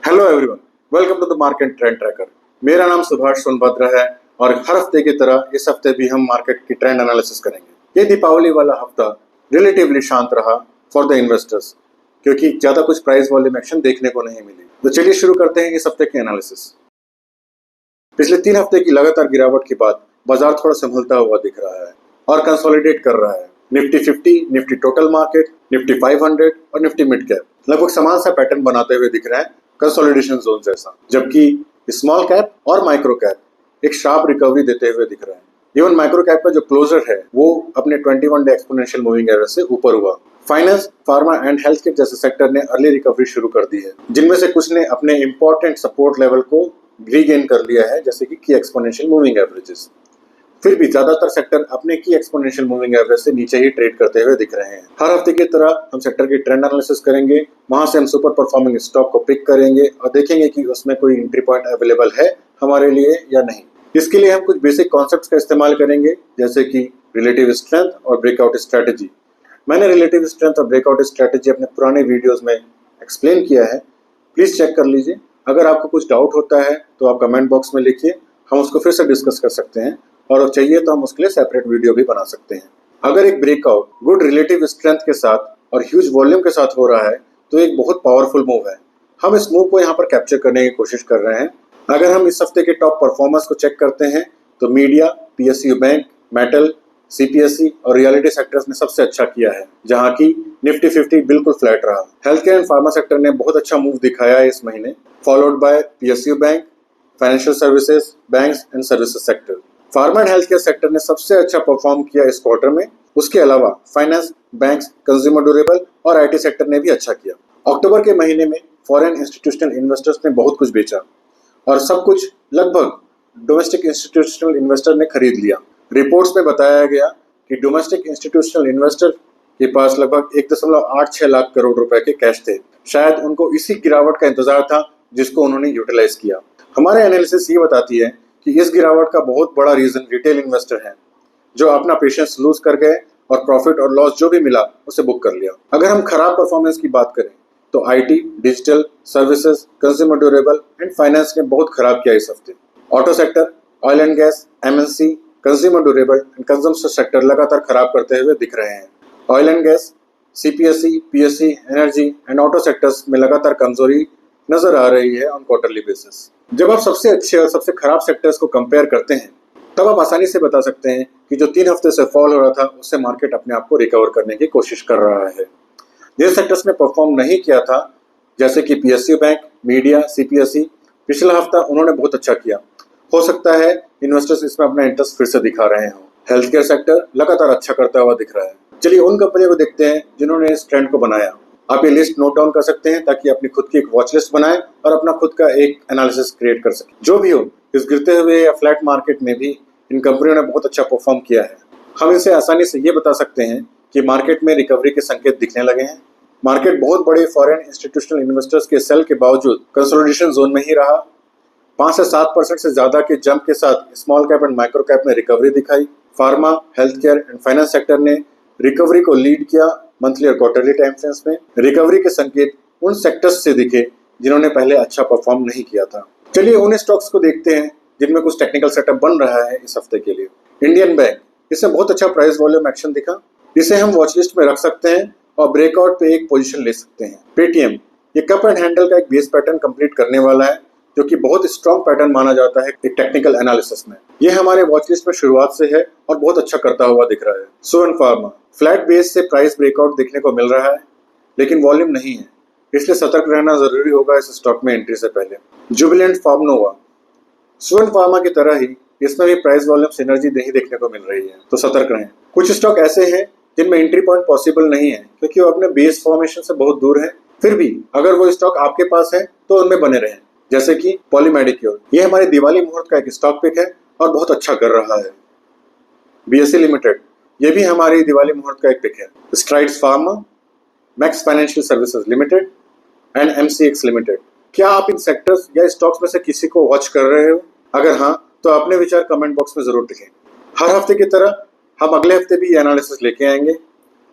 Hello everyone, welcome to the Market Trend Tracker. मेरा नाम सुभाष सोनभद्र है और हर हफ्ते की तरह इस हफ्ते भी हम मार्केट की ट्रेंड एनालिसिस करेंगे। ये दीपावली वाला हफ्ता रिलेटिवली शांत रहा फॉर द इन्वेस्टर्स क्योंकि ज्यादा कुछ प्राइस वॉल्यूम एक्शन देखने को नहीं मिली। तो चलिए शुरू करते हैं इस हफ्ते की एनालिसिस। पिछले 3 हफ्ते की लगातार गिरावट के बाद बाजार थोड़ा संभलता हुआ दिख रहा है और कंसोलिडेट कर रहा है। Nifty 50, Nifty total market, Nifty 500 और निफ्टी मिड कैप लगभग समान सा पैटर्न बनाते हुए दिख रहे हैं, कंसोलिडेशन जोन जैसा। जबकि स्मॉल कैप और माइक्रो कैप एक शार्प रिकवरी देते हुए दिख रहे हैं। इवन माइक्रो कैप का जो क्लोजर है वो अपने 21 डे एक्सपोनेंशियल मूविंग एवरेज से ऊपर हुआ। Finance, pharma and health care जैसे सेक्टर ने अर्ली रिकवरी शुरू कर दी है, जिनमें से कुछ ने अपने इंपॉर्टेंट सपोर्ट लेवल को रीगेन कर लिया है, जैसे कि एक्सपोनेंशियल मूविंग एवरेजेस। फिर भी ज्यादातर सेक्टर अपने की एक्सपोनेंशियल मूविंग एवरेज से नीचे ही ट्रेड करते हुए दिख रहे हैं। हर हफ्ते की तरह हम सेक्टर की ट्रेंड एनालिसिस करेंगे, वहां से हम सुपर परफॉर्मिंग स्टॉक को पिक करेंगे और देखेंगे कि उसमें कोई एंट्री पॉइंट अवेलेबल है हमारे लिए या नहीं। इसके लिए हम कुछ बेसिक कॉन्सेप्ट्स का इस्तेमाल करेंगे, जैसे कि रिलेटिव स्ट्रेंथ और ब्रेकआउट स्ट्रेटेजी। मैंने रिलेटिव स्ट्रेंथ और ब्रेकआउट स्ट्रेटेजी अपने पुराने वीडियोज में एक्सप्लेन किया है, प्लीज चेक कर लीजिए। अगर आपको कुछ डाउट होता है तो आप कमेंट बॉक्स में लिखिए, हम उसको फिर से डिस्कस कर सकते हैं और चाहिए तो हम उसके लिए सेपरेट वीडियो भी बना सकते हैं। अगर एक ब्रेकआउट गुड रिलेटिव स्ट्रेंथ के साथ और ह्यूज वॉल्यूम के साथ हो रहा है तो एक बहुत पावरफुल मूव है। हम इस मूव को यहाँ पर कैप्चर करने की कोशिश कर रहे हैं। अगर हम इस हफ्ते के टॉप परफॉर्मर्स को चेक करते हैं तो media, PSU bank, metal, CPSE और रियलिटी सेक्टर्स ने सबसे अच्छा किया है, जहां की निफ्टी 50 बिल्कुल फ्लैट रहा। Health care and pharma sector ने बहुत अच्छा मूव दिखाया है इस महीने, followed by PSU bank, financial services, banks and services sector. Pharma and health care sector ने सबसे अच्छा परफॉर्म किया इस क्वार्टर में। उसके अलावा फाइनेंस, बैंक्स, कंज्यूमर ड्यूरेबल और आईटी सेक्टर ने भी अच्छा किया। अक्टूबर के महीने में फॉरेन इंस्टीट्यूशनल इन्वेस्टर्स ने बहुत कुछ बेचा और सब कुछ लगभग डोमेस्टिक इंस्टीट्यूशनल इन्वेस्टर ने खरीद लिया। रिपोर्ट्स में बताया गया कि डोमेस्टिक इंस्टीट्यूशनल इन्वेस्टर के पास लगभग 1.86 लाख करोड़ रुपए के कैश थे। शायद उनको इसी गिरावट का इंतजार था जिसको उन्होंने यूटिलाइज किया। हमारे एनालिसिस ये बताती है कि इस गिरावट का बहुत बड़ा रीजन रिटेल इन्वेस्टर है, जो अपना पेशेंस लूज कर गए और प्रॉफिट और लॉस जो भी मिला उसे बुक कर लिया। अगर हम खराब परफॉर्मेंस की बात करें तो IT, digital, services, consumer durable and finance ने बहुत खराब किया इस हफ्ते। Auto sector, oil and gas, MNC, consumer durable and consumption sector लगातार खराब करते हुए दिख रहे हैं। Oil and gas, CPSE, PSE, energy and auto sectors में लगातार कमजोरी नजर आ रही है ऑन क्वार्टरली बेसिस। जब आप सबसे अच्छे और सबसे खराब सेक्टर्स को कंपेयर करते हैं तब आप आसानी से बता सकते हैं कि जो 3 हफ्ते से फॉल हो रहा था उससे मार्केट अपने आप को रिकवर करने की कोशिश कर रहा है। जिन सेक्टर्स ने परफॉर्म नहीं किया था, जैसे कि पीएसयू बैंक, मीडिया, सीपीएसई, पिछला हफ्ता उन्होंने बहुत अच्छा किया। हो सकता है इन्वेस्टर्स इसमें अपना इंटरेस्ट फिर से दिखा रहे हों। हेल्थ केयर सेक्टर लगातार अच्छा करता हुआ दिख रहा है। चलिए उन कंपनियों को देखते हैं जिन्होंने इस ट्रेंड को बनाया। आप ये लिस्ट नोट डाउन कर सकते हैं ताकि अपनी खुद की एक वॉच लिस्ट बनाएं और अपना खुद का एक एनालिसिस क्रिएट कर सकें। जो भी हो, इस गिरते हुए या फ्लैट मार्केट में भी इन कंपनियों ने बहुत अच्छा परफॉर्म किया है। हम इसे आसानी से ये बता सकते हैं कि मार्केट में रिकवरी के संकेत दिखने लगे हैं। मार्केट बहुत बड़े फॉरेन इंस्टीट्यूशनल इन्वेस्टर्स के सेल के बावजूद कंसोलिडेशन जोन में ही रहा। 5 से 7% से ज्यादा के जंप के साथ small cap and micro cap में रिकवरी दिखाई। Pharma, health care and finance sector ने रिकवरी को लीड किया। मंथली और क्वार्टरली टाइम फ्रेम्स में रिकवरी के संकेत उन सेक्टर्स से दिखे जिन्होंने पहले अच्छा परफॉर्म नहीं किया था। चलिए उन स्टॉक्स को देखते हैं जिनमें कुछ टेक्निकल सेटअप बन रहा है इस हफ्ते के लिए। इंडियन बैंक, इसमें बहुत अच्छा प्राइस वॉल्यूम एक्शन दिखा, इसे हम वॉच लिस्ट में रख सकते हैं और ब्रेकआउट पे एक पोजीशन ले सकते हैं। पेटीएम, ये कप एंड हैंडल का एक बेस पैटर्न कंप्लीट करने वाला है, जो कि बहुत स्ट्रॉन्ग पैटर्न माना जाता है एक टेक्निकल एनालिसिस में। ये हमारे वॉच लिस्ट में शुरुआत से है और बहुत अच्छा करता हुआ दिख रहा है। सुवेन फार्मा, फ्लैट बेस से प्राइस ब्रेकआउट देखने को मिल रहा है, लेकिन वॉल्यूम नहीं है, इसलिए सतर्क रहना जरूरी होगा इस स्टॉक में एंट्री से पहले। जुबिलेंट फार्मनोवा, सुवेन फार्मा की तरह ही इसमें भी प्राइस वॉल्यूम सिनर्जी नहीं देखने को मिल रही है, तो सतर्क रहें। कुछ स्टॉक ऐसे हैं जिनमें एंट्री पॉइंट पॉसिबल नहीं है क्योंकि वो अपने बेस फॉर्मेशन से बहुत दूर है। फिर भी अगर वो स्टॉक आपके पास है तो उनमें बने रहें, जैसे कि पॉलीमेडिक्योर, ये हमारे दिवाली मुहूर्त का एक स्टॉक पिक है और बहुत अच्छा कर रहा है। बीएसई लिमिटेड, ये भी हमारी दिवाली मुहूर्त का एक पिक है। Strides pharma, max financial services limited and MCX limited. क्या आप इन सेक्टर्स या स्टॉक्स में से किसी को वॉच कर रहे हो? अगर हाँ तो अपने विचार कमेंट बॉक्स में जरूर लिखें। हर हफ्ते की तरह हम अगले हफ्ते भी एनालिसिस लेके आएंगे।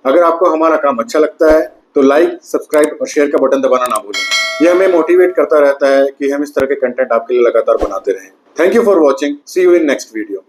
अगर आपको हमारा काम अच्छा लगता है तो लाइक, सब्सक्राइब और शेयर का बटन दबाना ना भूलें। ये हमें मोटिवेट करता रहता है कि हम इस तरह के कंटेंट आपके लिए लगातार बनाते रहें। Thank you for watching, see you in next video.